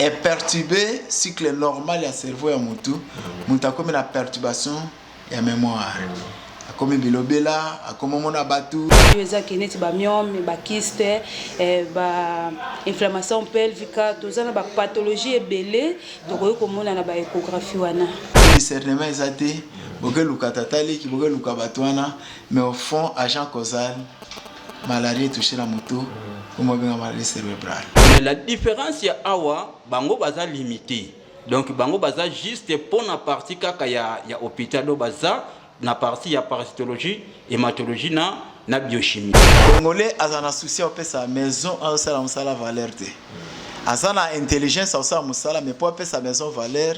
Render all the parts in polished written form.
et perturber cycle normal ya cerveau ya mutu mutu akomi na perturbation ya mémoire akomi bilobela akomi mona batu eza kineti ba myome ba kyste ba inflammation pelvique tozana ba pathologie ebele tokoyi komona na ba échographie wana discernement ezate bokeluka tatali ki bokeluka batu wana mais au fond agent causal maladie touché la moto comme bien maladie cérébrale. Mais la différence ya awa bango baza limité. Donc bango baza juste pour na partie kaka ya hôpital do baza na partie ya parasitologie, hématologie na biochimie. Congolais azana souci au sa maison à sa musala valeur te. Azana intelligence au sa musala mais pour sa maison valeur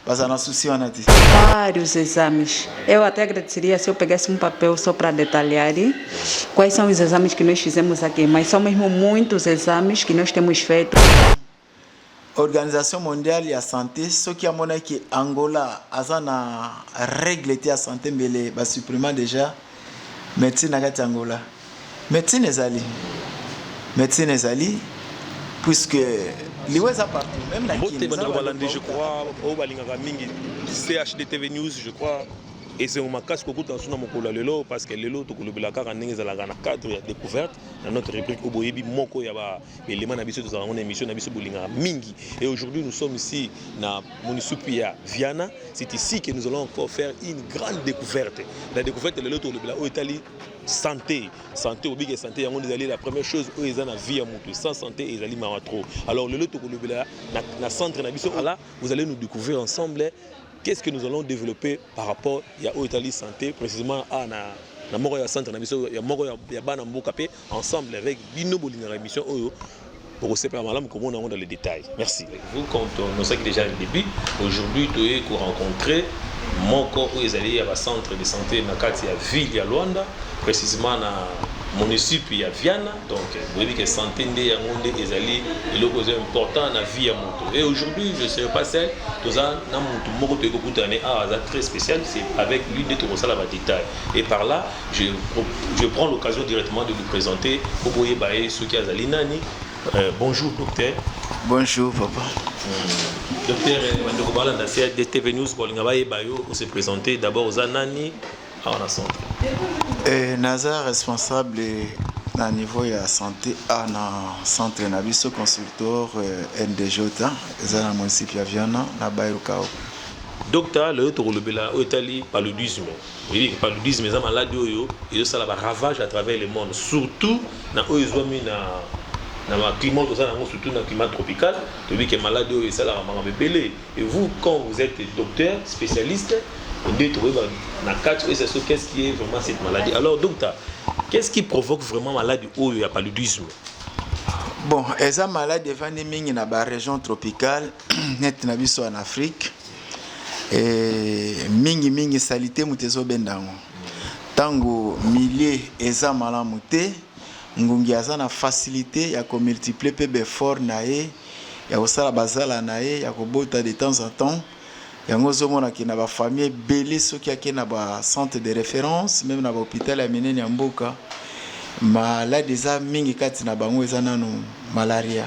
bazana souci wana te. Vários exames. Eu até agradeceria se eu pegasse papel só para detalhar quais são os exames que nós fizemos aqui, mas são mesmo muitos exames que nós temos feito. Organisation mondiale ya santé ce qui a montré que Angola azana règle te ya santé mbele ba supprimant déjà médecine na kati Angola. Médecine ezali puisque liweza partout même la Kine je crois au balingaka mingi CHDTV News je crois et c'est au makas ko kuta suna mokolo lelo parce que lelo to kolobela kaka ndenge ezalaka na cadre ya découverte dans notre rubrique au boyebi moko ya ba élément na biso tozala na émission na biso bolingaka mingi et aujourd'hui nous sommes ici na municipio ya Viana. C'est ici que nous allons encore faire une grande découverte. La découverte lelo to kolobela o etali santé au big santé yango ezali la première chose où ils ont la vie à mutu sans santé ezali maratro. Alors le loto kolobela na centre na biso là vous allez nous découvrir ensemble qu'est-ce que nous allons développer par rapport à l'Italie santé précisément à na moko ya centre na biso ya moko ya bana mboka pe ensemble avec bino bolinga émission oyo pour se faire malade comme on a dans les détails. Merci. Vous quand on sait que déjà le début aujourd'hui tu es rencontré moko où ils allaient à la centre de santé na kati ya ville ya Luanda précisément na municipio ya Viana. Donc vous voyez que santé ndé ya monde ezali eloko important na vie ya moto. Et aujourd'hui je ne serai pas seul toza na moto moko to ekokutane a très spécial, c'est avec lui de tout ça la détail. Et par là je prends l'occasion directement de vous présenter Oboye Baye Soki Azali Nani. Bonjour docteur. Bonjour papa. Docteur Mandoko Balanda CHDTV News Bolingabaye Bayo on s'est présenté d'abord aux Anani à la santé. Naza responsable na niveau ya santé na centre na biso consultor NDJ eza na municipio ya Viana na Bairukao. Docteur le tokolobela o etali paludisme. Oui, paludisme eza maladie oyo ezosala ba ravage à travers le monde surtout na oyo ezwami na ma climat surtout dans le climat tropical, tu dis que maladie oyo ezala makambo ebele. Et vous quand vous êtes docteur spécialiste qu'est-ce qui est vraiment cette maladie? Alors docteur, qu'est-ce qui provoque vraiment maladie ou il y a paludisme? Bon, eza maladie vani mingi na ba région tropicale net na biso en Afrique et mingi salité mutezo bendango. Tango milieu eza malamu te ngungi aza na facilité ya ko multiplier pe fort na ye ya osala bazala na ye ya ko bota de temps en temps. Yango zomona ki na ba famille belé soki ake na ba centre de référence même na ba hôpital ya minene ya mboka malade eza mingi kati na bango eza nano malaria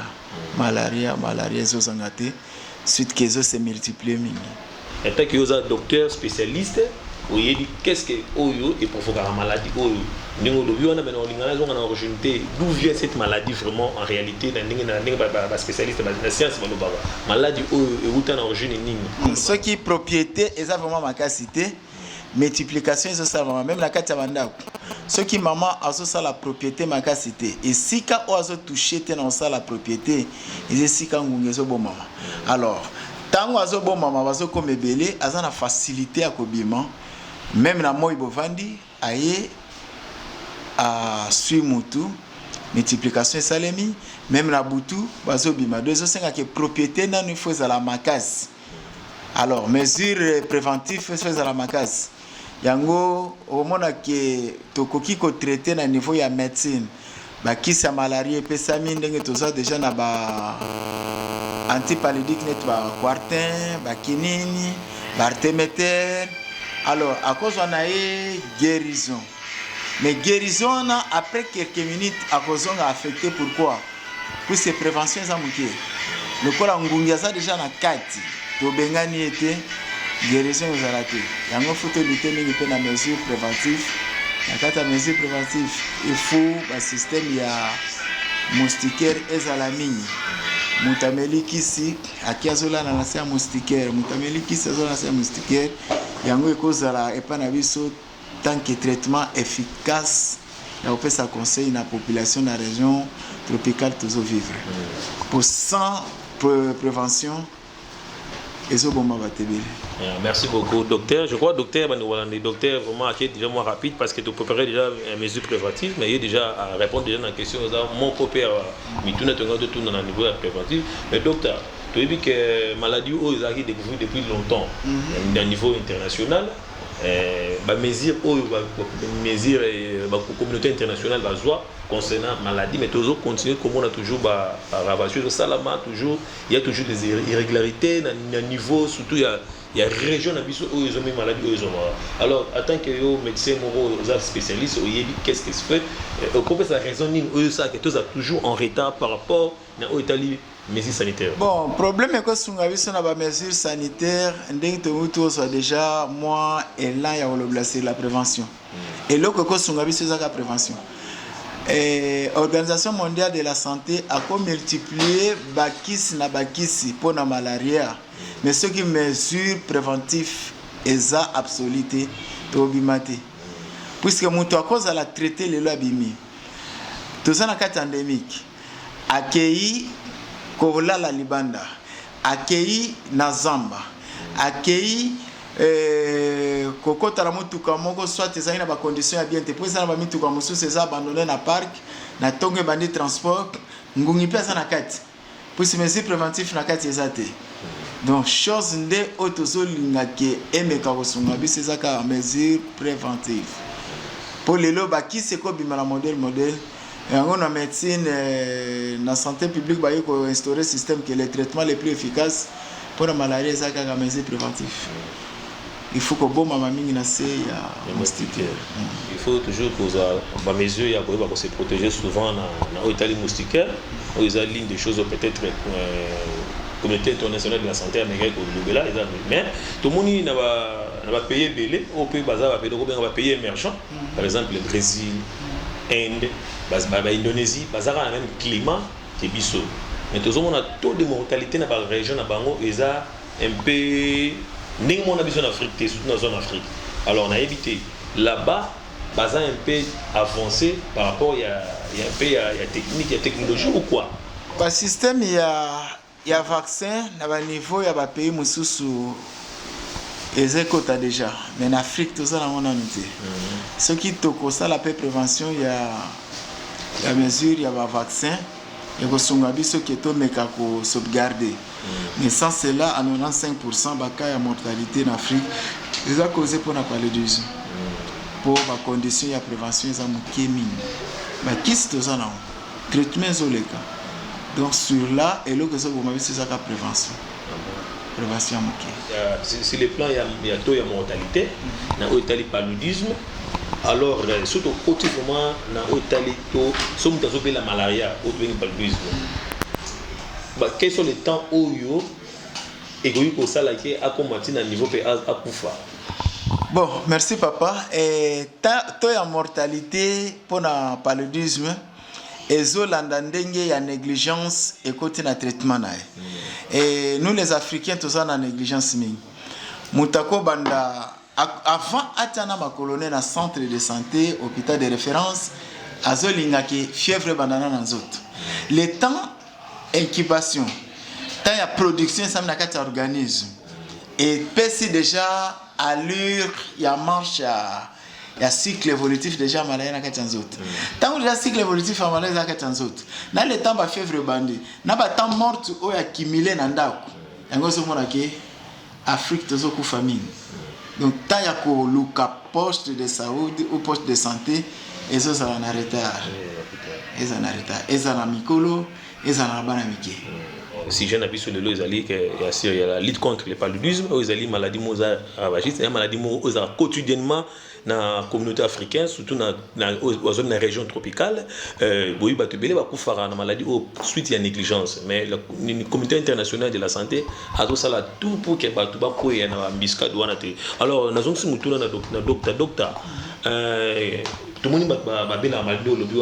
ezozanga te suite que ezo se multiplier mingi. En tant que vous êtes docteur spécialiste oui dit qu'est-ce que oyo et provoque la maladie oyo ndingo do biona bena olingana zonga na origine d'où vient cette maladie vraiment en réalité na ndinga ba spécialiste ba science ba lobaba maladie oyo euta na origine nini ce qui propriété eza vraiment makasité multiplication eso ça même la kati ya bandako ce qui maman azo ça la propriété makasité et sika o azo toucher te na ça la propriété et sika ngungezo bo mama alors tango azo bo mama bazo comme belé aza na facilité à kobima même na moi bovandi aye à suivre mutu multiplication salemi même na butu bazo bima 205 que propriété na il faut la makasi alors mesure préventive faut la makasi yango au mona que tokoki ko traiter na niveau ya médecine ba kisa malaria pesami ndenge toza déjà na ba antipaludique net ba quartin ba kinini ba artéméter. Alors à cause on a eu guérison mais guérison après quelques minutes à cause on a affecté pourquoi pour ces préventions ça manqué lokola ngungi aza déjà na kati tobengani ete guérison ezala te yango faut tolutte mingi mpe na mesure préventive na kati ya mesure préventive il faut basystème ya moustiquaire ezala mingi moto ameli kisi aki azolala na se ya moustiquaire moto ameli kisi azolala na se ya moustiquaire yango ekozala epa na biso tant que traitement efficace ya kopesa conseil na population na région tropicale tozovivre pour sans prévention ezoboma batebele. Merci beaucoup, docteur. Je crois, docteur, docteur vraiment qui est déjà moins rapide parce que tu préparais déjà une mesure préventive, mais il est déjà à répondre déjà à la question. Mon père, mais tout tout dans le niveau préventif. Mais docteur, tu as dit que maladie ont été découvert depuis longtemps, à niveau international. La communauté internationale va jouer concernant la maladie, mais toujours continuer comme on a toujours ravagé le salama, toujours il y a toujours des irrégularités dans le niveau, surtout il y a des régions où ils ont des maladies. Alors, en tant que médecin, spécialiste, qu'est-ce qui se fait? Comment ça raisonne que tout est toujours en retard par rapport à l'Italie? Mesures sanitaires. Bon, le problème est que si on a vu les mesures sanitaires, on a déjà moi et là il y a la prévention. Et là que si on a vu la prévention. L'Organisation mondiale de la santé a multiplié bakis na bakisi pour la malaria. Mais ce qui mesure préventif est absoluté tobimate. Puisque mon à cause à la traiter les labimi. Tout ça na cas endémique. Accueilli Kovola la Libanda, accueilli na Zamba, accueilli Kokota la mutuka moko soit ezali na ba conditions ya bien te pour ça na ba mituka mosusu eza abandonné na parc na tonge bandi transport ngungi pesa na kati pour ces mesures préventives na kati ezate. Donc chose nde otozolinga ke emeka kosunga biso ezaka mesure préventive. Pour les loba qui c'est ko bimala modèle et en médecine, dans la santé publique, il faut instaurer un système qui est le traitement le plus efficace pour la maladie, c'est la mesure préventive. Il faut que bon maman na se ya moustiquaire. Il faut toujours que la mesure ya ko se protéger souvent na Italie moustiquaire, où ils ont ligne des choses peut-être communauté internationale de la santé américaine ko là mais tout le monde n'a pas payé belé, au pays bazar va payer émergent, par exemple le Brésil, Inde, Indonésie, il y a le même climat que Bissau. Mais tout le monde a taux de mortalité dans la région, ils ont un peu. Nous avons besoin d'Afrique, surtout dans la zone Afrique. Alors on a évité. Là-bas, ils ont un peu avancé par rapport à la technique, il y a technologie ou quoi? Le système, il y a vaccin, à niveau, il y a des pays où ils ont déjà. Mais en Afrique, tout ça, on a noté. Ce qui est la prévention, il y a mesure, il y a un vaccin, il y a ceux qui sont sauvegardés. Mais sans cela, à 95%, il y a mortalité en Afrique. C'est causé pour la paludisme. Pour la condition de prévention, il y a un kémine. Mais qui est ce traitement est donc sur là, et là, c'est la prévention. Prévention sur le plan, il y a taux de mortalité, il y a le paludisme. Alors, surtout, autrement, dans l'Italie, nous avons la malaria, le paludisme. Quels sont les temps où et que ça a combattu à niveau à Koufa? Bon, merci papa. Et taux de mortalité pour le paludisme, et il y a négligence et côté de traitement. Et nous les Africains, tous en négligence. Moutako Banda. Avant atana ma colonie na centre de santé hôpital de référence azolinga ki fièvre bandana na nzoto le temps incubation temps ya production ça na kati organisme et pesi déjà allure ya marche ya cycle évolutif déjà malaya na kati nzoto tant déjà cycle évolutif ya malaya na kati nzoto na le temps ba fièvre bandi na ba temps morte o ya accumulé na ndako yango so mona ke Afrique tozo ku famine. Donc, tant qu'il y a un poste de saoudi ou poste de santé, ils sont en retard. Ils sont en retard. Ils sont en Mikolo, ils sont en Banamike. si j'ai un avis sur le lot, il y a la lutte contre le paludisme, ils ont maladie ravagiste, il y a maladie quotidiennement dans la communauté africaine, surtout dans la région tropicale. Oui, bah tu belle va faire la maladie suite à la négligence, mais le comité international de la santé a tout ça là tout pour que bah tu vas pour y avoir un biscuit douane. Alors nous avons si nous na docteur tout le monde va bien la maladie au lobby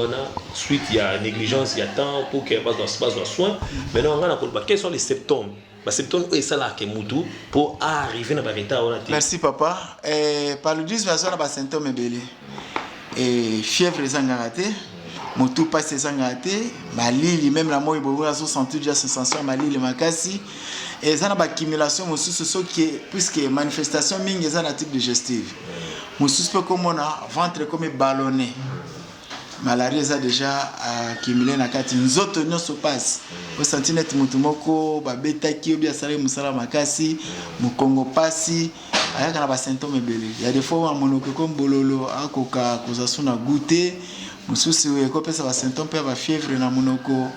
suite il y a négligence il y a temps pour qu'il pas de soins. Maintenant on va quels sont les symptômes? Les symptômes et ça là que mutu pour arriver dans l'état. Merci papa. Paludisme ça na symptômes belé. Et fièvre zangaraté, mutu passe zangaraté, malili même la moi bobo azo sentir déjà sensation malili makasi. Et ça na ba accumulation mosusu ce qui puisque manifestation mingi ça na type digestive. Mosusu peut comme on a ventre comme ballonné. Malaria ça déjà accumulé na kati nzoto nyoso passe. Au sentinette mutu moko ba beta ki obi asale musala makasi, mukongo pasi, ayaka na ba symptômes belé. Il y a des fois monoko comme bololo akoka kozasuna goûter, mosusu ko pesa ba symptômes pe ba fièvre na monoko.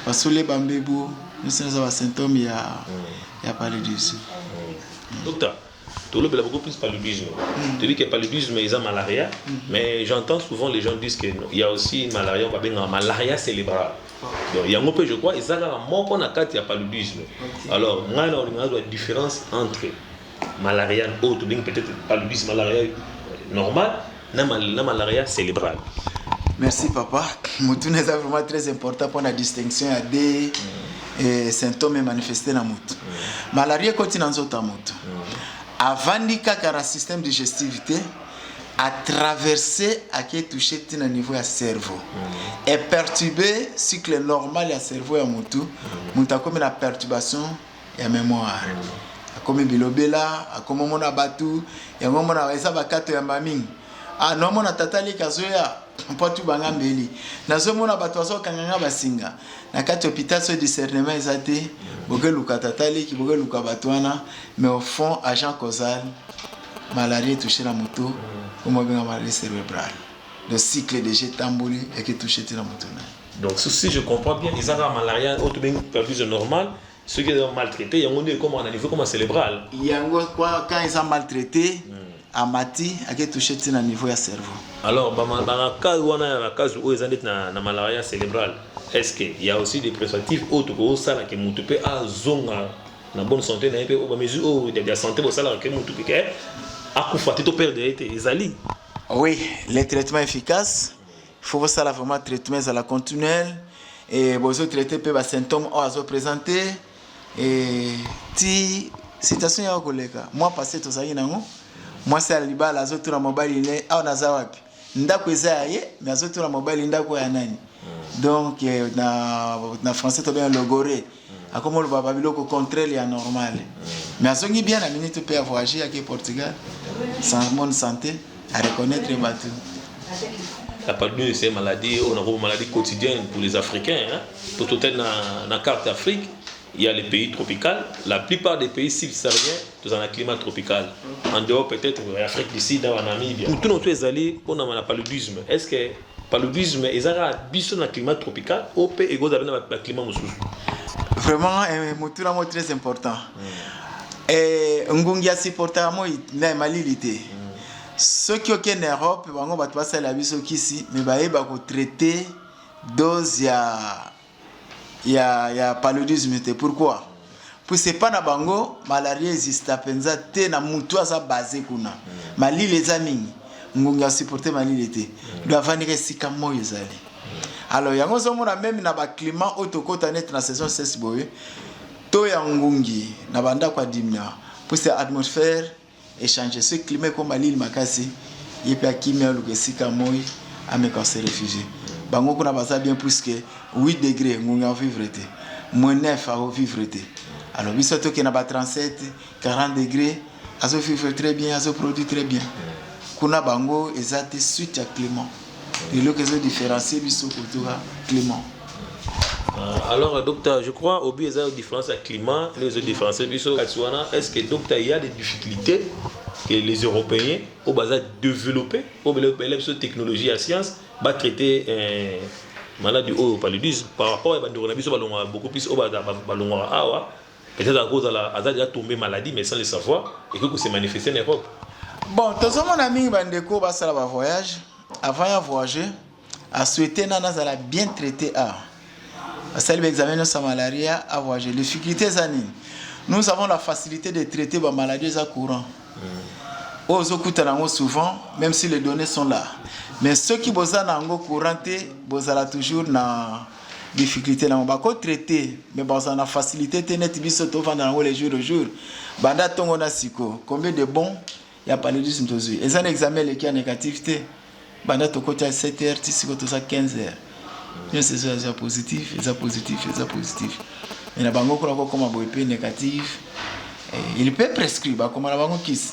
Basole bambebu, nous sommes ba symptômes ya paludisme. Docteur, tout le monde a beaucoup plus paludisme. Tu dis que le paludisme ils ont malaria, mais j'entends souvent les gens disent qu'il y a aussi une malaria, on va bien une malaria cérébrale. Donc il y a un peu, je crois, ils ont mon qu'on a quatre il y a paludisme. Alors moi on a une différence entre malaria autre, bien peut-être paludisme malaria normal, na malaria cérébrale. Merci papa. Moutou est vraiment très important pour la distinction à des symptômes manifestés dans moutou. Malaria continue dans autres moutou. Avant le système digestivité a traversé à qui touché au niveau du cerveau et perturbé cycle normal du cerveau et moutou. Moutou a comme la perturbation et la mémoire. Comme bilobela, comme on a battu, et on a essayé de battre un maming. Ah non, on a tatali kazoya. Mpotu banga mbeli nazo mona bato azo kanganga basinga na kati hôpital so discernement ezate boge luka tatali ki boge luka batwana mais au fond agent causal malaria touché la moto comme bien maladie cérébrale le cycle de jet tambouli et qui touché la moto. Donc si je comprends bien ils ont la malaria autre bien perdu normal ceux qui sont maltraités ils ont comment on a niveau comme cérébral il y a quoi quand ils sont maltraités amati qui touché le niveau du cerveau. Alors, dans le cas où ils ont la malaria cérébrale, est-ce qu'il y a aussi des préservatifs autres que ça qui nous peut à zone na bonne santé na peu mesure de la santé pour ça que nous peut à coup fatito perdre les ali. Oui, les traitements efficaces, il faut ça vraiment traitement à la continuelle et besoin traiter peu les symptômes à se présenter et ti situation ya collègue. Moi passé tout ça yango. Moi c'est aliba la zoto na mobile ne au naza wapi ndako eza ye mais azoto na mobile ndako ya nani donc na français to bien logoré akomo le baba biloko contraire ya normal mais azongi bien la minute peut voyager à Portugal sans bonne santé à reconnaître bateau. La paludisme c'est une maladie on a une maladie quotidienne pour les Africains hein tout est na carte d'Afrique. Il y a les pays tropicaux. La plupart des pays subsahariens, ils ont un climat tropical. En dehors, peut-être, l'Afrique d'ici, dans la Namibie. Tout le monde est allé pour le paludisme. Est-ce que le paludisme, ils ont un climat tropical ou peut-être un climat moussou? Vraiment, c'est très important. Et Ngungia supporte la malilité. Ceux qui sont en Europe, ils vont passer la vie ici, mais ils vont traiter dose il y a paludisme. Pourquoi? Parce que pas na bango malaria existe penza te na mutu asa basé kuna mali les amis ngunga supporter mali l'été doit venir sika moyo zali. Alors yango zo mona même na ba climat autokota net na saison 16 boye to ya ngungi na banda kwa dimia parce que atmosphère échanger ce climat comme mali makasi yepa kimia luke sika moyo ameka se réfugier bango kuna baza bien plus que 8 degrés ngunga vivre te -9 à vivre te. Alors, il faut que na 37, 40 degrés, azo vivre très bien, azo produit très bien. Kuna bango ezate suite à climat. Et là que ça différencier biso culture climat. Alors docteur, je crois au biais de différence à climat, les différencier biso katsuana, est-ce que docteur il y a des difficultés que les Européens au bas développer pour développer la technologie et la science va traiter maladie au paludisme par rapport à bandeko na biso balongwa beaucoup plus au balongwa awa peut-être à cause de la déjà tombé maladie mais sans le savoir et que se manifester en Europe. Bon, tous mon ami bandeko ba sala ba voyage avant de voyager a souhaité nana za la bien traité a celle examen sa malaria à voyager les difficultés zanine. Nous avons la facilité de traiter les maladies à courant. Aux okutana souvent même si les données sont là. Mais ceux qui bossent en courant bossent toujours na difficulté na ba ko traiter mais bossent na facilité net biso to vendre les jours au jour. Banda tongo na siko combien de bons il y a paludisme tozui. Et un examen qui a négativité banda to côté 7h siko to ça 15h. Bien c'est ça positif, ça positif, ça positif. Et na bango ko comme boype négatif. Il peut prescrire comme la bango kiss.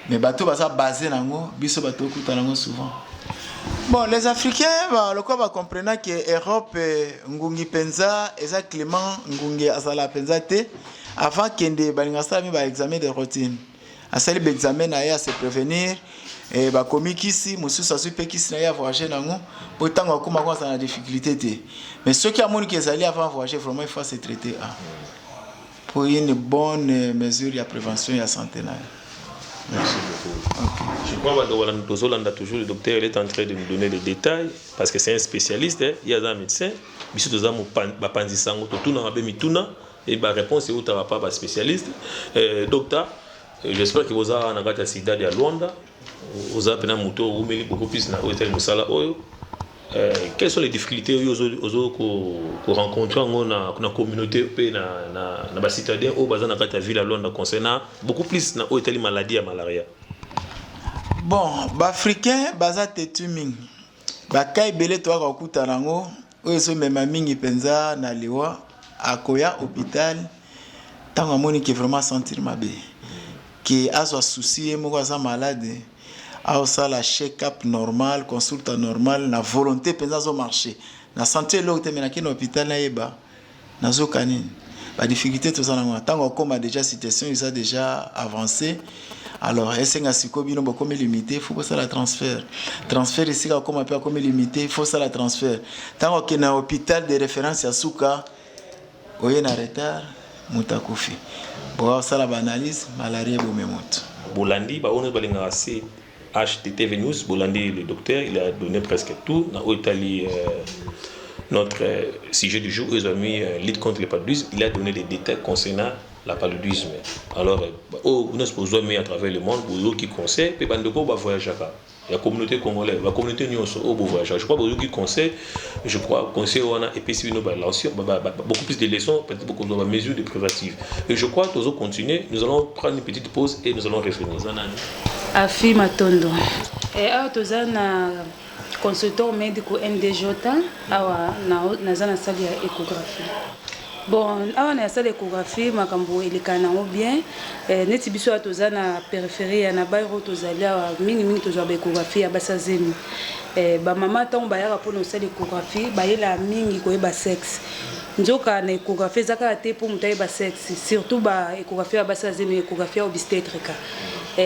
Mais bateau va basé nango biso bateau kuta nango souvent. Bon, les Africains le quoi va comprendre que Europe ngungi penza eza Clément ngungi azala penza te avant kende balingasa mi ba examen de routine. Asali ba examen na ya se prévenir et ba komikisi mususu asupe kisi na ya voyager nango potango akoma kwa na difficulté te. Mais ceux qui a moni que ezali avant voyager vraiment il faut se traiter pour une bonne mesure de prévention et de santé. Merci beaucoup. Okay. Je crois que toujours le docteur il est en train de nous donner les détails parce que c'est un spécialiste, il y a un médecin, mais surtout ça et la réponse est où tu n'as pas spécialiste. Docteur, j'espère que vous avez un sida de Luanda, vous avez un moto beaucoup plus dans l'hôtel Moussala. Quelles sont les difficultés que vous rencontrez dans la communauté dans la citadine ou dans la ville à Luanda concernant beaucoup plus dans l'hôtel maladie à malaria? Bon, les Africains, baza tetuming. Bakai belé toi kakuta nango, oyeso mema mingi penza na liwa akoya hôpital. Tango moni qui vraiment sentir mabe. Qui a son souci moko za malade. A ça la check-up normal, consulta normal, na volonté penza zo marché. Na santé lo te mena kino hôpital na yeba. Na zo kanine. Ba difficulté tout ça na tango comme déjà situation ils a déjà avancé. Alors, est-ce que si vous avez limité, il faut que ça la transfert. Transfert ici, comme on peut comme limité, il faut ça la transfert. Tant qu'on est à l'hôpital de référence à Souka, on est en retard, mutakufi. Bon, ça la analyse, malaria bomemot. Bolandi, on a assez HTTV News. Bolandi, le docteur, il a donné presque tout. Dans l'Italie, notre sujet du jour, ils ont mis lutte contre le paludisme. Il a donné des détails concernant la paludisme. Alors, nous sommes à travers le monde, pour ceux qui conseillent, et bandeko va voyager. La communauté congolaise, la communauté nyonso au voyage. Je crois que ceux qui conseillent, je crois conseil on a et puis si nous beaucoup plus de leçons, peut-être beaucoup de mesures de préventive. Et je crois que nous allons continuer, nous allons prendre une petite pause et nous allons revenir. Afi Matondo. Et à tozana consultant médico NDJ awa na zana salle ya échographie. Bon, awa na salle échographie makambo elikana bien neti biso atozana périphérie na bairo tozalia mingi tozwa échographie ya basazemi ba mama tant ba yaka pour salle échographie ba yela mingi ko ba sexe nzoka na échographie zaka te pour mutaye ba sexe surtout ba échographie ya basazemi échographie obstétrique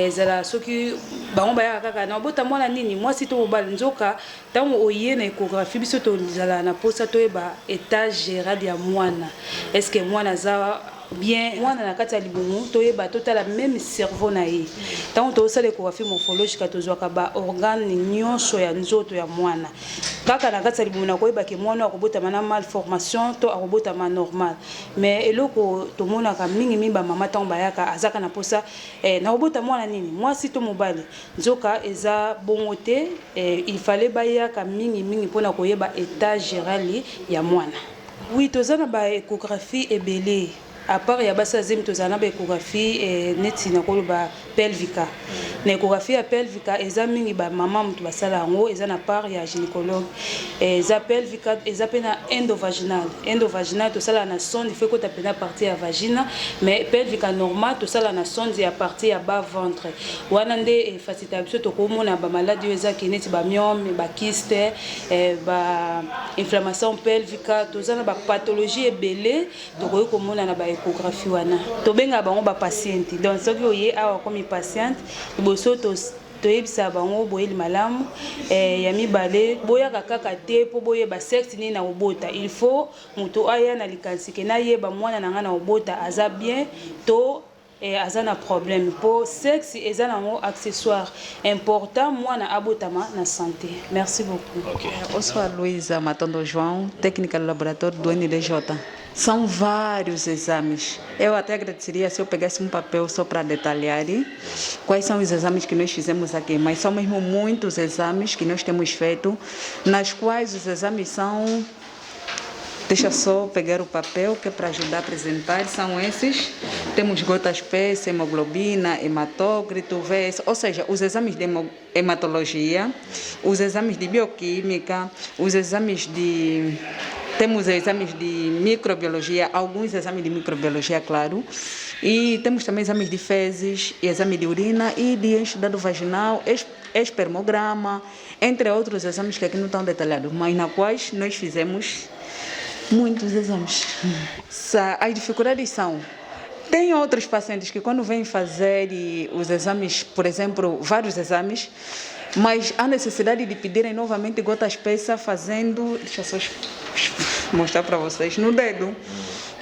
zala soki bango baya kaka na bota mwana nini moi si to bal nzoka tango oye na échographie biso to zala na posa to eba état général ya mwana est-ce que mwana za bien mwana na kati ya libumu to yeba to tala même cerveau na ye tango to sala échographie morphologique to zwaka ba organe nyonso ya nzoto ya mwana kaka na kati ya libumu na ko yeba ke mwana akobota mana malformation to akobota ma normal mais eloko to mona ka mingi ba mama tango bayaka azaka na posa na obota mwana nini moi si to mobali nzoka eza bongote il fallait bayaka mingi pona ko yeba état général ya mwana. Oui, tozana ba échographie ebele. À part ya basa zemi tozana ba échographie neti na kolo ba pelvica. Na échographie ya pelvica eza mingi ba mama mutu basala ngo eza na part ya gynécologue. Eza pelvica eza pena endovaginal. Endovaginal to sala na sonde fait ko tapena partie ya vagina mais pelvica normal to sala na sonde ya partie ya bas ventre. Wana nde facilité biso to ko mona ba maladie eza kineti ba myome ba kyste ba inflammation pelvica tozana ba pathologie ebele to ko mona na ba échographie wana to benga bango ba patient donc soki oye awa comme patient boso to toyebisa bango boyeli malamu ya mibale boyaka kaka te mpo boyeba sexe nini na obota. Il faut moto aya na likanisi ke nayeba mwana na nga na obota aza bien to aza na problème po sexe eza nango accessoire important mwana abotama na santé. Merci beaucoup. Okay. Eu sou a Luísa Matondo João, técnica do laboratório do NDJ. São vários exames. Eu até agradeceria se eu pegasse um papel só para detalhar quais são os exames que nós fizemos aqui, mas são mesmo muitos exames que nós temos feito, nas quais os exames são... Deixa só pegar o papel que é para ajudar a apresentar, são esses. Temos gotas P, hemoglobina, hematócrito, VS, ou seja, os exames de hematologia, os exames de bioquímica, os exames de... Temos exames de microbiologia, alguns exames de microbiologia, claro. E temos também exames de fezes, exame de urina e de enxudado vaginal, espermograma, entre outros exames que aqui não estão detalhados, mas na quais nós fizemos muitos exames. As dificuldades são... Tem outros pacientes que quando vêm fazer os exames, por exemplo, vários exames, mas há necessidade de pedirem novamente gota espessa fazendo... Deixa eu só mostrar para vocês, no dedo.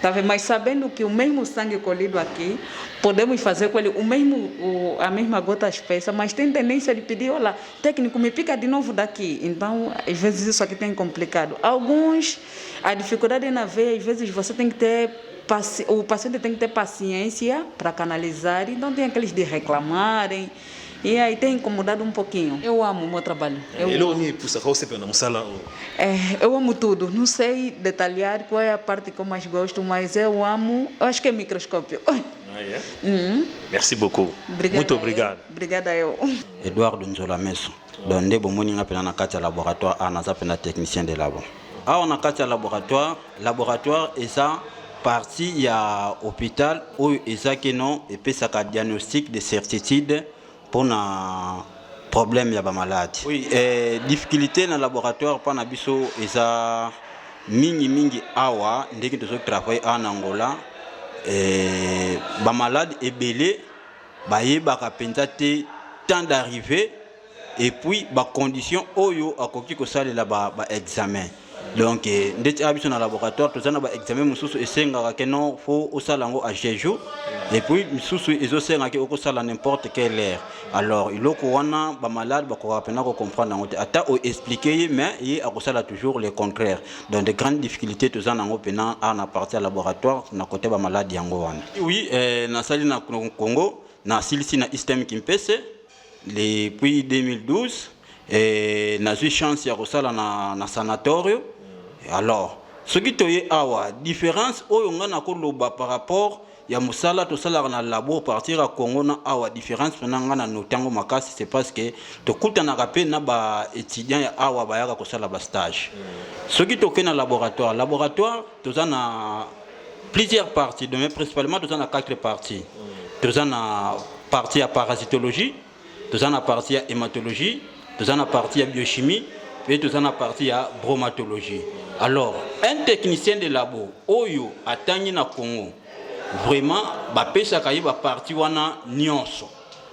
Tá vendo? Mas sabendo que o mesmo sangue colhido aqui, podemos fazer com ele a mesma gota espessa, mas tem tendência de pedir, olha, técnico, me pica de novo daqui. Então, às vezes isso aqui tem complicado. Alguns, a dificuldade na veia, às vezes você tem que ter... O paciente tem que ter paciência para canalizar, então tem aqueles de reclamarem, e aí tem incomodado um pouquinho. Eu amo o meu trabalho. Eu amo tudo, não sei detalhar qual é a parte que eu mais gosto, mas eu amo, eu acho que é microscópio. Merci beaucoup. Obrigada. Muito obrigado. Obrigada eu. Eduardo Nzola Meso. Donde bomoni ngapena na kati ya laboratoire anaza pena technicien de labo. Awa na kati ya laboratoire eza partie ya hôpital oyo ezaki non epesaka diagnostic de certitude pour na problème ya ba malade. Oui, difficulté na laboratoire pa na biso eza mingi awa ndeki tozo travailler en Angola. Ba malade ebele bayebaka penza te temps d'arriver et puis ba condition oyo akoki ko salela ba examen. Donc ndeti abiso na laboratoire tozana ba examen mususu esengaka ke non faut osalango à jeju et puis mususu ezosenga ke okosala n'importe quelle heure. Alors iloko wana ba malade ba ko rapena ko comprendre ngote ata o expliquer mais il akosala toujours le contraire. Donc de grandes difficultés tozana ngo pena na partie laboratoire na côté ba malade yango wana. Oui, na sali na Congo na silisi na système Kimpese depuis 2012 et na eu chance ya kosala na sanatorio. Alors, ce qui est awa différence oyo ngana ko loba par rapport ya musala to sala na labo partir à Congo na awa différence na ngana notango makasi c'est parce que to kuta na rapé na ba étudiant ya awa ba yaka ko sala ba stage. Ce qui est na laboratoire to na plusieurs parties mais principalement to na 4 parties. To na partie à parasitologie, to na partie à hématologie, to na partie à biochimie et to na partie à bromatologie. Alors, un technicien de labo, oyo atangi na Congo, vraiment, bapesa kayi ba parti wana nyonso.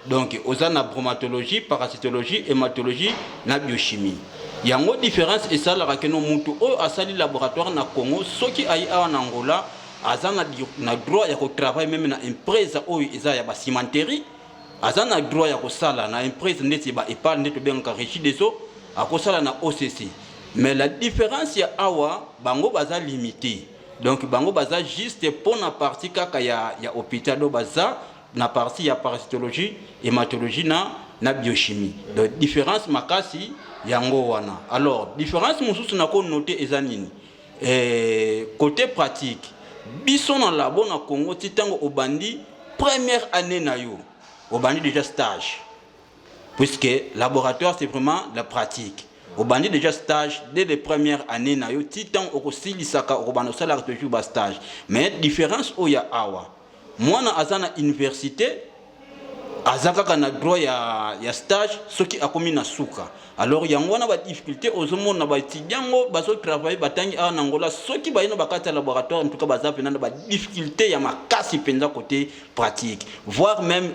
Donc, ozana bromatologie, parasitologie, hématologie, na biochimie. Yango différence et ça la rakeno mutu oyo asali laboratoire na Congo, soki ayi awa na Angola, azana na droit ya ko travailler même na empresa oyo eza ya ba cimenterie, azana droit ya ko sala na empresa ndeti ba epal ndeto benga régie des eaux, akosala na OCC. Mais la différence ya awa bango baza limité. Donc bango baza juste pour na partie kaka ya hôpital do baza na partie ya parasitologie, hématologie na biochimie. Donc différence makasi yango wana. Alors différence mususu na ko noter ezanini. Côté pratique, biso na labo na Congo titango obandi première année na yo. Obandi déjà stage. Puisque laboratoire c'est vraiment la pratique. Au bandit déjà stage dès les premières années na yo titan okosili saka okobano sala toujours ba stage mais différence oya awa mwana azana université azaka na droit ya stage soki akomi na suka. Alors yango wana ba difficulté ozomona na ba étudiants bazo travailler batangi a na Angola soki ba ina bakata laboratoire en tout cas baza pena ba difficulté ya makasi penza côté pratique, voire même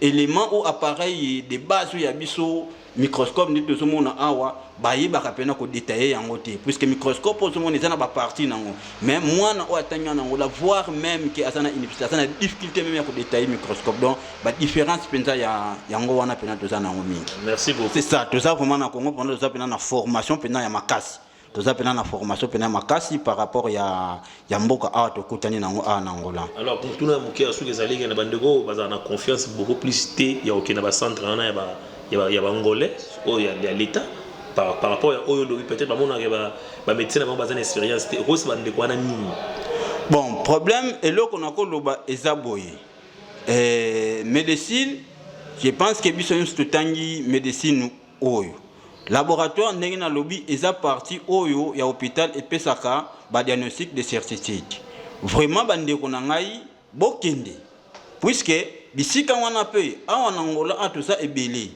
éléments ou appareil de base ya biso microscope ni tozomona awa bayi bakapena ko détailler yango te puisque microscope ozomona eza na ba partie nango, mais mwana o atanga na Angola voire même que azana université azana difficulté même ya ko détailler microscope, donc ba différence penza ya yango wana pena tozana nango mingi. Merci beaucoup. C'est ça, tout ça vraiment na Congo pendant ça pena na formation pena ya makasi. Tout ça pena na formation pena makasi par rapport ya mboka a to kutani nango a na Angola. Alors pour tout na mukia sou les alliés na bandego bazana confiance beaucoup plus té ya okena ba centre na ya ba angolais o ya l'état par rapport à oyo peut-être ba médecin na bazana expérience té rose bandeko wana nini. Bon, problème est là qu'on a koloba ezaboye. Médecine, je pense que biso tout tangi médecine oyo. Laboratoire ndenge na lobby eza parti oyo ya hôpital epesaka ba diagnostic de certitude. Vraiment bandeko na ngai bokende. Puisque bisika wana pe awa na Angola atoza ebele.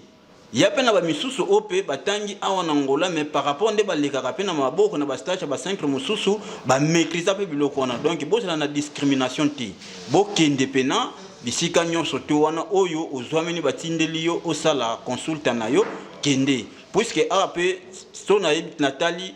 Ya pe na ba misusu ope batangi awa na Angola, mais par rapport nde ba lekaka pe na maboko na ba stage ba 5 mususu ba maîtriser pe biloko wana. Donc bozala na discrimination ti. Bokende pena bisika nyonso to wana oyo ozwameni batindeli yo osala consultant na yo kende. Puisque ape sona Nathalie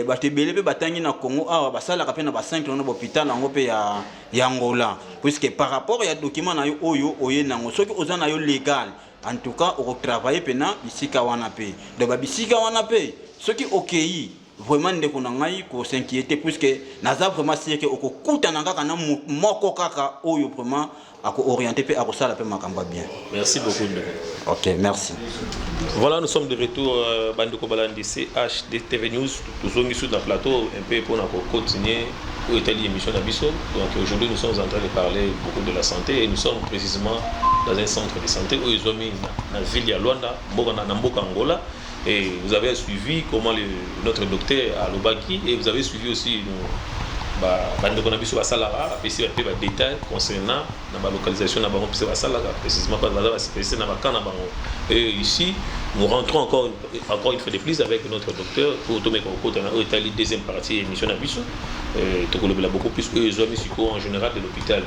batebele pe batangi na Congo awa basala ka pe na ba 5 na hôpital nango pe ya Angola. Puisque par rapport ya document na yo oyo oye nango soki ozana yo légal, en tout cas au travailler pena bisika wana pe. De ba bisika wana pe soki okei vraiment ndeko na ngai ko s'inquiéter puisque naza vraiment si que okokuta na kaka na moko kaka oyo vraiment ako orienter pe ako sala pe makamba bien. Merci beaucoup ndeko. OK, merci. Voilà, nous sommes de retour bandeko balandi CHD TV News, toujours sur le plateau un peu pour continuer où était l'émission d'Abisso. Donc aujourd'hui nous sommes en train de parler beaucoup de la santé et nous sommes précisément dans un centre de santé où ils ont mis la ville à Luanda, Mboka Angola. Et vous avez suivi comment notre docteur à Lobaki et vous avez suivi aussi des détails concernant la localisation de précisément et ici nous rentrons encore une fois de plus avec notre docteur pour tomber la deuxième partie émission d'Abisso beaucoup plus en général de l'hôpital.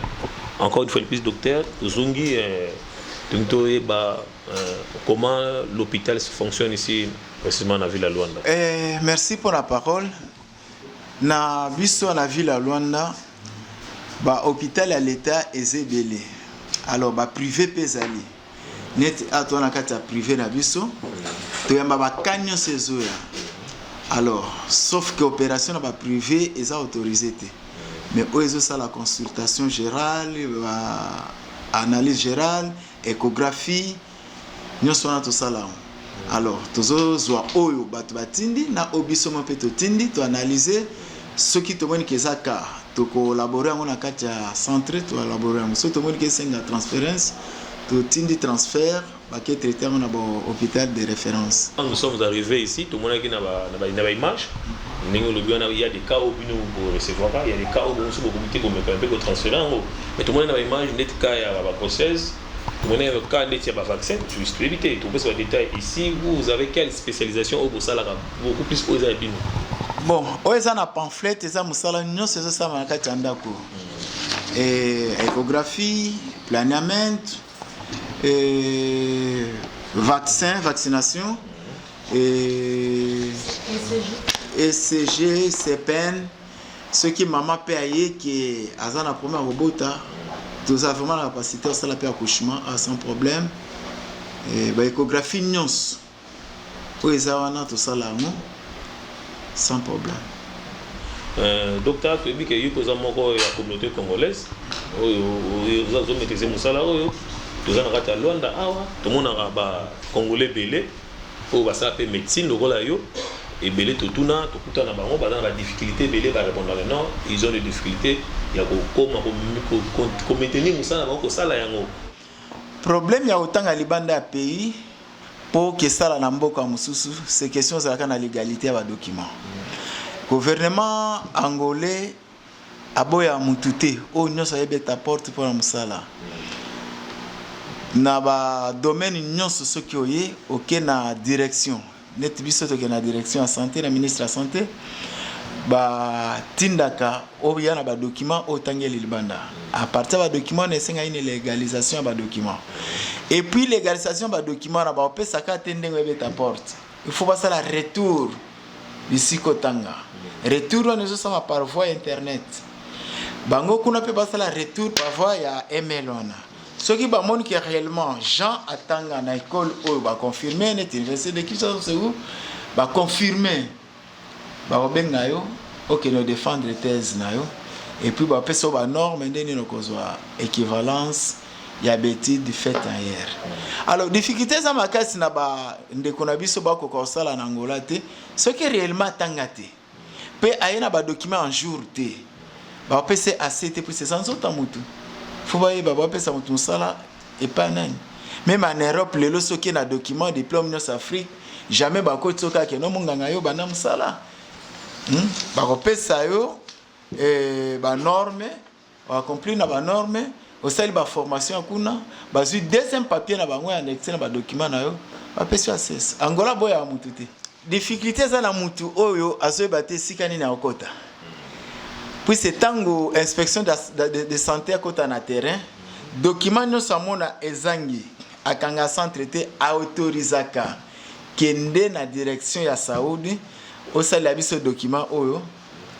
Encore une fois de plus docteur Zungi comment l'hôpital fonctionne ici précisément dans la ville de Luanda. Merci pour la parole. Na biso na ville à Luanda, ba hôpital à l'état ezebele. Alors ba privé pezali. Net atona kata privé na biso. To yamba ba kanyo sezoya. Alors, sauf que opération na ba privé eza autorisé té. Mais oezo ça la consultation générale, analyse générale, échographie, nyonso na to sala. Alors, tozo zwa oyo batu batindi na obiso mo pe to tindi to analyser ce qui te montre que ça ka to collaborer on a kati ya centre to élaborer so to montre que c'est une transférence to tindi transfert ba ke traiter on a bon hôpital de référence. Nous sommes arrivés ici, tout le monde qui n'a pas image. Il y a des cas où nous recevoir, il y a des cas où nous sommes comité comme un peu transféré mais tout le monde n'a pas image, net cas il y a la grossesse. Vous avez un cas de vaccin, juste pour éviter. Tout ce détail ici, vous avez quelle spécialisation au Boussala beaucoup plus aux habits. Bon, au un pamphlet, et ça Moussala, nous c'est ça manaka tandako. Échographie, planeament, vaccination, ECG, CPN, ce qui maman paye qui est à la première robot. Nous avons vraiment la capacité à faire l'accouchement sans problème. L'échographie, nous avons tout ça là, sans problème. Docteur, tu dis que vous avez la communauté congolaise, vous avez maîtrisé Moussala, vous avez raté à Luanda, tout le monde a congolais belé, pour faire médecine, le rôle et belé tout na tout na bango dans la difficulté belé va répondre non ils ont des difficultés il y a comment maintenir Moussala bango sala yango problème ya otanga libanda ya pays pour que ça la mboka mususu c'est question za kana légalité ya document gouvernement angolais aboya mutute o nyoso yebeta porte pour Moussala na ba domaine nyonso soki oye oke na direction net biso toke na direction ya santé na ministre ya santé ba tindaka oya na ba document otangeli libanda à partir ba document na esenga une légalisation ya ba document et puis légalisation ba document na ba opesa ka tendenge ebeta porte il faut passer la retour ici kotanga retour on est sama par voie internet bango kuna pe passer la retour par voie ya email wana ce qui va montrer que réellement Jean attend na école ou va confirmer net université de Kinshasa c'est où va confirmer va benga yo OK no défendre thèse na yo et puis va peso ba norme ndeni no kozwa équivalence ya bêtise fait ailleurs alors difficulté za makasi na ba ndeko na biso ba ko kosala na Angola te ce qui réellement tangate pe ayena ba document en jour te ba pese ACT pour ces autres mutu faut voir baba pesa mutu sala et pas nani même en Europe les lo soki na document diplôme North Afrique jamais ba ko tsoka ke no munganga yo bana musala ba ko pesa yo ba norme ba compris na ba norme au sali ba formation kuna ba su deuxième papier na bango ya na ba document na yo ba pesa access Angola boya mutu te difficulté za na mutu oyo azo bate sikani na okota. Puis c'est tango inspection de santé à côté na terrain document no samona ezangi akanga centre te autorisaka kende na direction ya Saoudi au sala biso document oyo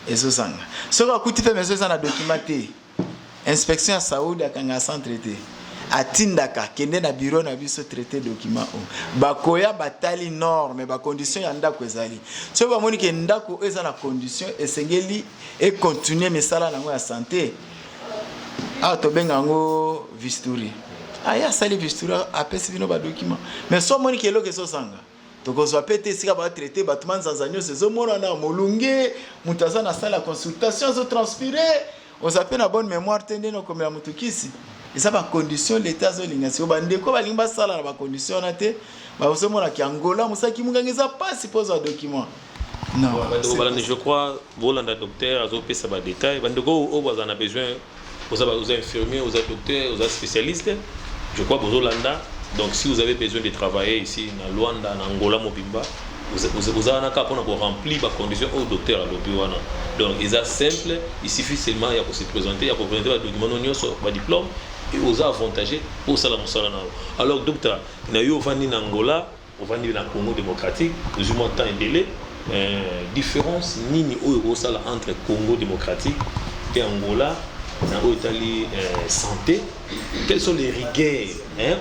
ezosanga soka kuti pe mezo na document te inspection ya Saoudi akanga centre te atindaka kende na bureau na biso traité document o bakoya batali norme ba condition ya ndako ezali so ba moni ke ndako eza na condition esengeli et continuer mesala nango ya santé a to benga ngo visturi aya sali visturi apesi bino ba document mais so moni ke loke so sanga to kozwa pete sika ba traité batman zanzanyo sezo mona na molunge mutaza na sala consultation zo transpirer on s'appelle na bonne mémoire tende no comme ya mutukisi. Et ça va condition l'état zolingasio bandeko balimba sala na ba condition na te ba osomona ki Angola musaki mungangeza pas suppose un document non je crois volanda docteur azo pesa ba détail bandeko o bazana besoin aux infirmiers aux docteurs aux spécialistes je crois bozolanda donc si vous avez besoin de travailler ici na Luanda na Angola mobimba vous avez un cas pour remplir les conditions au docteur à l'Obiwana. Donc, il est simple, il suffit seulement de se présenter, de présenter le document, le diplôme, et aux avantagés pour ça. Alors, docteur, il y a eu au Angola, au Congo démocratique, plus ou moins temps et délai, différence ni entre Congo démocratique et Angola, dans l'Italie santé, quelles sont les rigueurs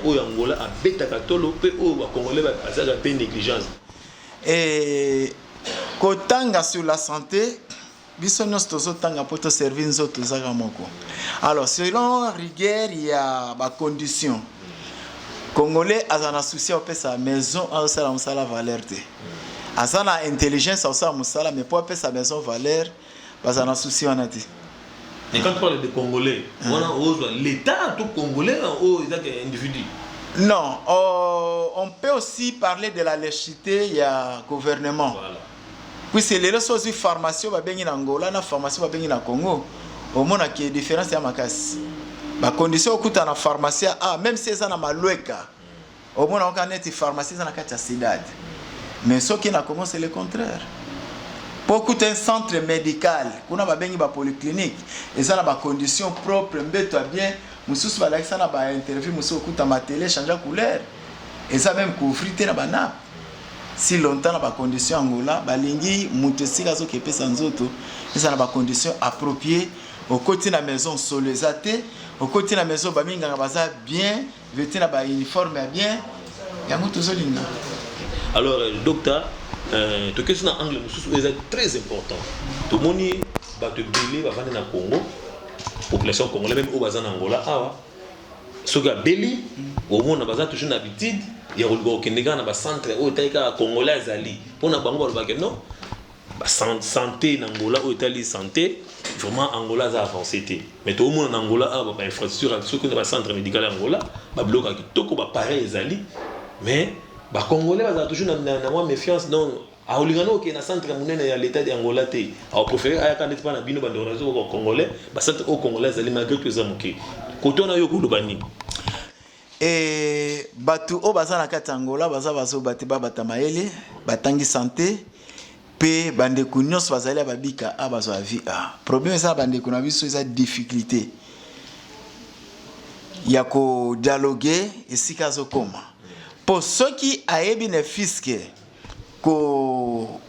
au Angola à Beta Catolo, au Congolais, à la peine négligence. Et kotanga sur la santé biso nyonso tozotanga po toservi nzoto ezaka moko alors selon rigueur ya bacondition congolais aza na souci opesa maison aosala mosala valeur te aza na intelligence aosala mosala mais po apesa maison valeur baza na souci wana te. Et quand tu parles de congolais l'état tout congolais ou est individu. Non, on peut aussi parler de la laïcité, il y a gouvernement. Voilà. Puis c'est les choses de pharmacie, on va bien en Angola, la pharmacie, on va bien en Congo. Au moins, il y a une différence, il y a ma casse. La condition où la pharmacie, même si c'est dans ma loïka, au moins, on a une pharmacie dans la cidade. Mais ce qui est en Congo, c'est le contraire. Beaucoup d'un centre médical, on a bien une polyclinique, et ça a des conditions propres, bien. Mususu balakisa na ba interview mususu okuta ma télé changer couleur et ça même couvrir na bana si longtemps na ba condition Angola balingi mutu sika zo kepesa nzoto ça na ba condition appropriée au côté na maison solezate au côté na maison ba minga baza bien vêtu na ba uniforme bien ya mutu zolinga. Alors docteur to question na angle mususu est très important to moni ba te belé ba vendre na Congo population congolaise même au bazan Angola awa soka beli au monde bazan toujours d'habitude il y a au Kenya na ba centre au taika congolais azali pour na bango ba non ba santé en Angola au Italie santé vraiment Angola a avancé mais tout le monde en Angola a ba infrastructure sur que ba centre médical Angola ba bloc qui toko ba pareil ezali mais ba congolais bazan toujours na méfiance non a oligano ke na centre munene ya l'état de Angola te a préféré aya quand pas na bino bando réseau au congolais ba centre au congolais ali malgré que ça moké côté on a yo ko bani et batu o baza na kati Angola baza bazo bati babata mayele batangi santé pe bandeko nyonso bazali babika a bazo avi a problème ça bandeko na biso eza difficulté ya ko dialoguer esika zo koma pour ceux qui ayebi ne fiske ko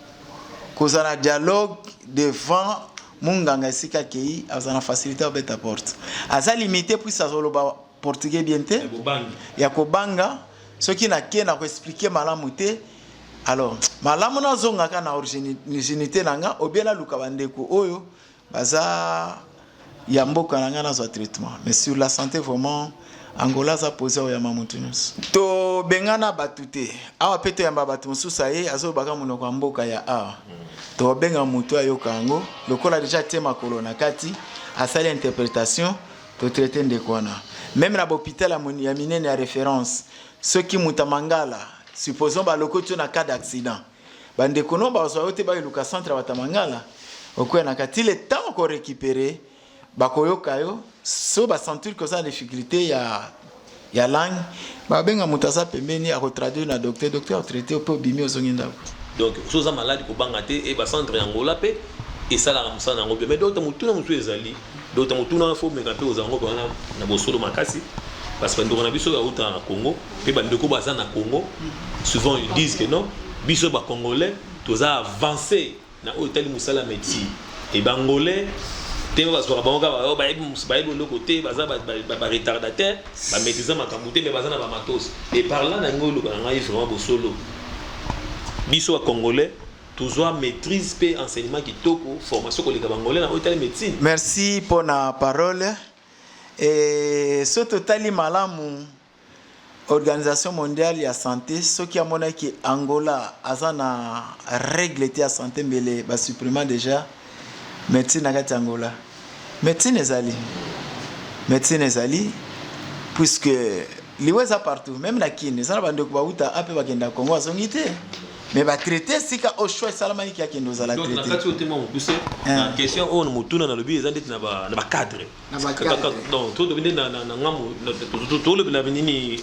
kozana dialogue devant munganga esika kei azana facilité obeta porte aza limité puis ça zoloba portugais bien te ya kobanga ceux qui na ke na ko expliquer malamu te alors malamu na zonga kana originalité nanga obela luka bandeko oyo baza ya mboka nanga na zo traitement mais sur la santé vraiment Angola za posé ya mamutunus to bengana batute awa peto ya babatu mususa ye azo baka munoko mboka ya a to benga mutu ayoka ngo lokola déjà tema kolona kati asali interprétation to traiter ndekwana même na hôpital ya minene ya référence ceux qui mutamangala supposons ba lokoti na cas d'accident bande kono ba zo yote ba luka centre batamangala okwe na kati le temps ko récupérer bakoyoka yo so ba sentir que ça difficulté ya langue ba benga mutasa pembeni a traduire na docteur a traité au bimi ozonginda donc soza malade ko bangate e ba centre Angola pe et ça la ramsana ngo mais d'autres mutuna mutu ezali d'autres mutuna fo me kape ozango ko na bosolo makasi parce que ndoko na biso ya uta na Congo pe ba ndeko baza na Congo souvent ils disent que non biso ba congolais toza avancé na hôtel musala métier et bangolais te ba so ba nga ba ibu le côté baza ba retardataire ba maîtriser makambo te mais baza na ba matos et par là na ngolo ka ngai vraiment bosolo biso wa congolais toujours maîtrise pe enseignement qui toko formation ko le bangolais na hôtel médecine. Merci pour la parole et ce totali malamu Organisation mondiale ya santé ce qui a montré que Angola azana règle de santé mais ba supprimer déjà médecine na kati Angola médecine ezali puisque liweza partout même na Kine ça bande ko bauta ape bakenda Congo azongite mais ba traiter sika au choix salama ki akendo za la traiter donc na kati otema mopuse na question on mutuna na lobi ezandi na ba cadre donc tout deviner na ngamu tout le l'avenir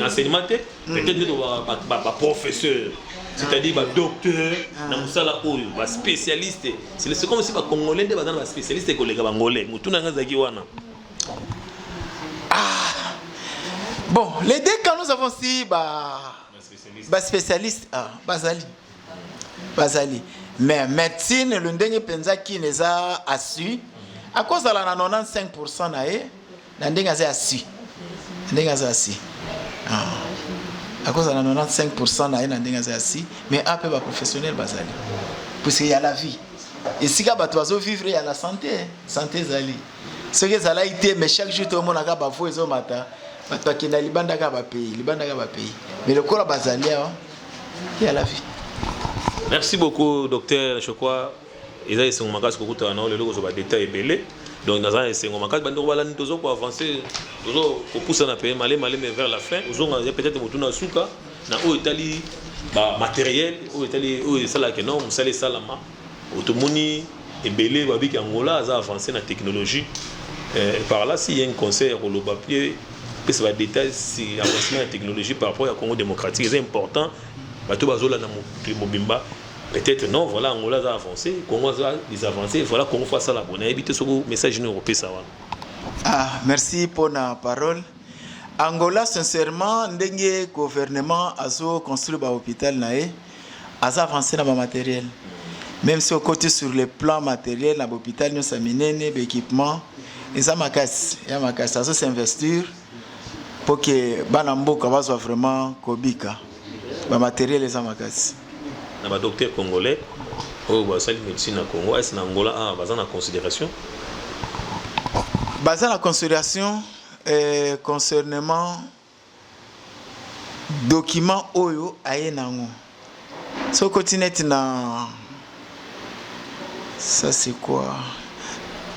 enseignement peut-être ba professeur c'est-à-dire ba docteur na musala oyo ba spécialiste c'est comme si ba congolais de ba dans ba spécialiste ko lega bangolais mutuna ngazaki wana bon les deux cas nous avons si ba spécialiste bazali mais médecine le ndenge penza qui les a assu à cause de la 95% na ndenge za assu à cause de la 95% na ndenge za assu mais un peu ba professionnel bazali parce qu'il y a la vie et si ka ba toazo vivre ya la santé zali ce que ça a été mais chaque jour tout le monde a ba fo ezo mata bato bakenda libanda ka ba pays mais le corps bazali il y a la vie. Merci beaucoup docteur je crois eza esengo makasi kokuta na lelo ko ba détail belé donc dans un esengo makasi bando bala ni tozo ko avancer tozo ko pousser na pays malé mais vers la fin ozonga peut-être mutuna suka na o etali ba matériel o etali o sala que non musale salama otomoni ebelé babiki Angola za avancer na technologie par là s'il y a un conseil au papier que ça va détailler si avancement de technologie par rapport au Congo démocratique c'est important bato bazola na mobimba peut-être non voilà Angola va avancer Congo va des avancer voilà Congo face à la bonne éviter ce message européen ça va. Merci pour la parole. Angola sincèrement ndenge gouvernement azo construire ba hôpital naé aza avancer na ba matériel même si au côté sur le plan matériel na hôpital nous ça minene équipement et ça makasi ya makasi azo s'investir pour que banamboka bazwa vraiment kobika ba matériel les amakasi na ba docteur congolais au ba sali médecine na Congo est na Angola baza na considération concernant document oyo ayenango so continent na ça c'est quoi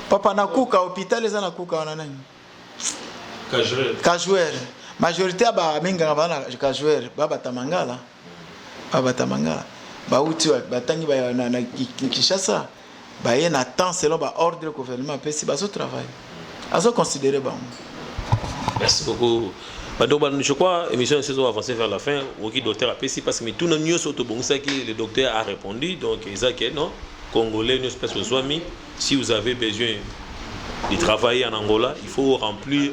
papa na kuka hôpital les na kuka wana nani Kajouer. Majorité ba minga bana Kajouer baba tamangala ba uti batangi ba na Kinshasa ba yena temps selon ba ordre gouvernement pesi ba so travail azo considérer ba. Merci beaucoup Donc, je crois que l'émission est avancée vers la fin. Le docteur a passé parce que tout le monde le docteur a répondu. Donc, non, Congolais, si vous avez besoin de travailler en Angola, il faut remplir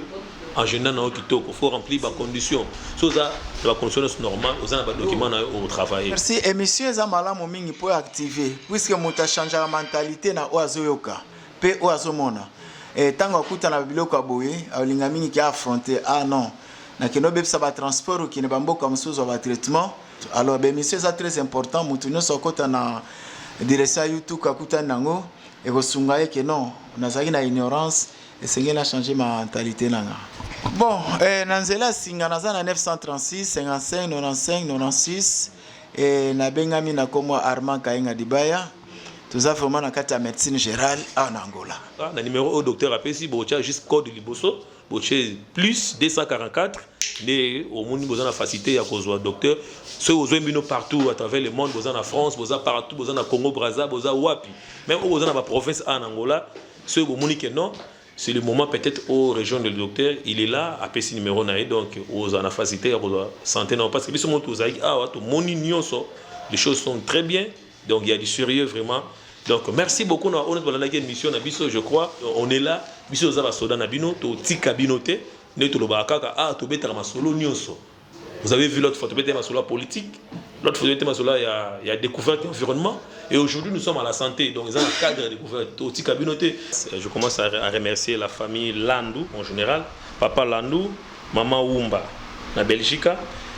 en général, il faut remplir les conditions. Si vous avez les conditions normales, vous avez des documents au travail. Merci. Et monsieur Zamala Momingi pour activer, puisque vous avez changé la mentalité na Oazoyoka, pe Oazomona. Et tant que vous avez biloko aboye, Lingamini qui a affronté, ah non, na keno beb sa ba transport ou qui ne bambo comme sous ba traitement. Alors ben monsieur c'est très important, mutuno sokota na direction YouTube kakuta nango et kosungaye que non, on a na ignorance et c'est qu'il a changé ma mentalité nanga. Bon, Nanzela Singa Nazana 936 55 95 96 et na bengami na komo Armand Kainga Dibaya. Tout ça vraiment dans la médecine générale en Angola. Le numéro au docteur Apesi, bocha juste code de Liboso, bocha plus 244. Au monde vous avez la facilité à cause du docteur. Ceux qui ont partout à travers le monde, vous avez en France, vous avez partout, vous avez en Congo, Brazza, vous avez Wapi. Même vous avez dans la province en Angola, ceux qui ont dit non. C'est le moment peut-être aux régions du docteur, il est là, à PC numéro naï, donc aux en facilité à santé non parce que ce monde les choses sont très bien, donc il y a du sérieux vraiment. Donc merci beaucoup on est dans la émission Nabiso, je crois, on est là, biso za soda nabino to tika binote, ne to lobaka to beta masolo nyonso. Vous avez vu l'autre fois, tu masolo politique, l'autre fois tu masolo il y a découverte environnement. Et aujourd'hui, nous sommes à la santé, donc ils ont un cadre de découverte au petit communauté. Je commence à remercier la famille Landou en général. Papa Landou, maman Wumba, na Belgique,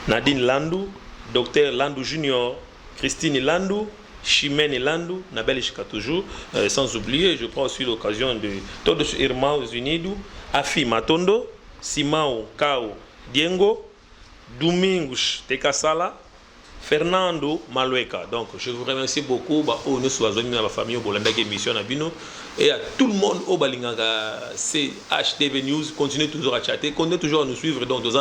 Nadine Landou, docteur Landou Junior, Christine Landou, Chimène Landou, na Belgique toujours. Sans oublier, je prends aussi l'occasion de Todos Irmãos Unidos, Afi Matondo, Simão Kao Diengo, Domingos Tekasala, Fernando Malueka. Donc je vous remercie beaucoup la famille émission et à tout le monde au Balinganga CHTV News. Continuez toujours à chatter, continuez toujours à nous suivre. Donc nous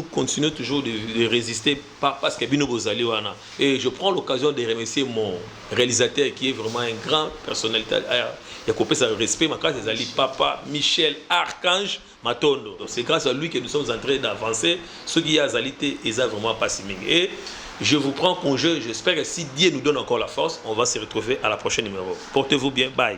continuons toujours de résister parce que Bino Bozali wana. Et je prends l'occasion de remercier mon réalisateur qui est vraiment un grand personnalité. Il a coupé sa respect, ma case des Papa Michel Archange Matondo. C'est grâce à lui que nous sommes en train d'avancer. Ce qui a zalité est vraiment pas si ming. Et je vous prends congé. J'espère que si Dieu nous donne encore la force, on va se retrouver à la prochaine numéro. Portez-vous bien. Bye.